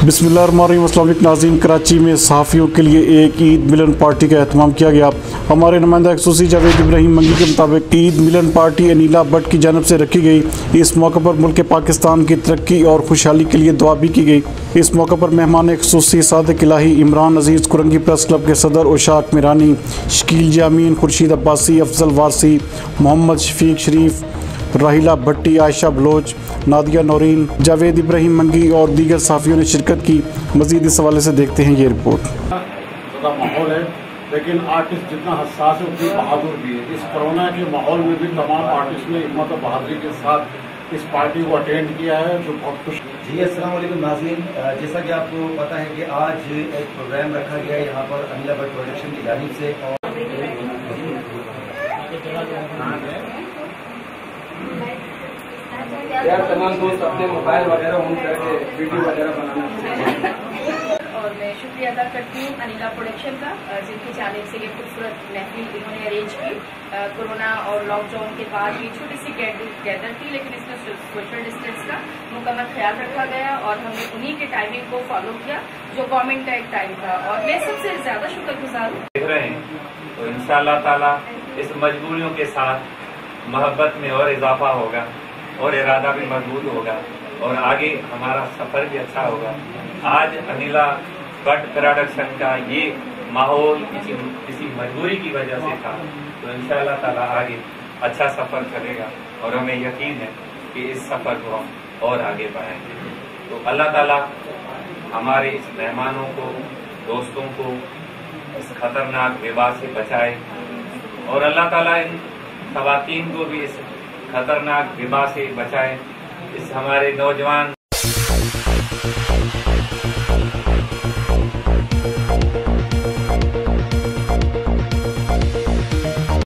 बिस्मिल्लाहिर्रहमानिर्रहीम। अस्सलाम वालेकुम नाज़रीन, कराची में सहाफ़ियों के लिए एक ईद मिलन पार्टी का एहतमाम किया गया। हमारे नुमाइंदा खसूसी जावेद इब्राहिम मंगी के मुताबिक ईद मिलन पार्टी अनीला भट्ट की जानब से रखी गई। इस मौके पर मुल्क पाकिस्तान की तरक्की और खुशहाली के लिए दुआ भी की गई। इस मौके पर मेहमान खसूसी सादिक इलाही, इमरान अजीज़, कुरंगी प्रेस क्लब के सदर उशाक मिरानी, शकील जामीन, खुर्शीद अब्बासी, अफजल वारसी, मोहम्मद शफीक शरीफ, राहिला भट्टी, आयशा बलोच, नादिया नौरीन, जावेद इब्राहिम मंगी और दीगर सहाफ़ियों ने शिरकत की। मज़ीद इस हवाले से देखते हैं ये रिपोर्ट। माहौल है, लेकिन आर्टिस्ट जितना हसास है उतनी बहादुर भी है। इस कोरोना के माहौल में भी तमाम आर्टिस्ट ने हिम्मत और बहादुरी के साथ इस पार्टी को अटेंड किया है, जो बहुत खुश। जी अस्सलाम वालेकुम नाज़रीन, जैसा कि आपको पता है कि आज एक प्रोग्राम रखा गया है यहाँ पर अनिला भट्ट प्रोडक्शन की जानिब से। यार तमाम दोस्त अपने मोबाइल वगैरह ऑन करके वीडियो वगैरह बनाना। और मैं शुक्रिया अदा करती हूँ अनिला प्रोडक्शन का, जिनकी जानिब से ये खूबसूरत महफिल इन्होंने अरेंज की। कोरोना और लॉकडाउन के बाद ये छोटी सी गैदर थी, लेकिन इसमें सोशल डिस्टेंस का मुकम्मल ख्याल रखा गया और हमने उन्हीं के टाइमिंग को फॉलो किया जो गवर्नमेंट का एक टाइम था। और मैं सबसे ज्यादा शुक्रगुजार हूँ। देख रहे हैं तो इंशाअल्लाह ताला इस मजबूरियों के साथ मोहब्बत में और इजाफा होगा और इरादा भी मजबूत होगा और आगे हमारा सफर भी अच्छा होगा। आज अनिला भट्ट प्रोडक्शन का ये माहौल किसी मजबूरी की वजह से था, तो इंशाअल्लाह ताला आगे अच्छा सफर चलेगा और हमें यकीन है कि इस सफर को हम और आगे बढ़ाएंगे। तो अल्लाह ताला हमारे इस मेहमानों को, दोस्तों को इस खतरनाक वबा से बचाए और अल्लाह ताला इन खवातीन को भी इस खतरनाक वबा से बचाए। इस हमारे नौजवान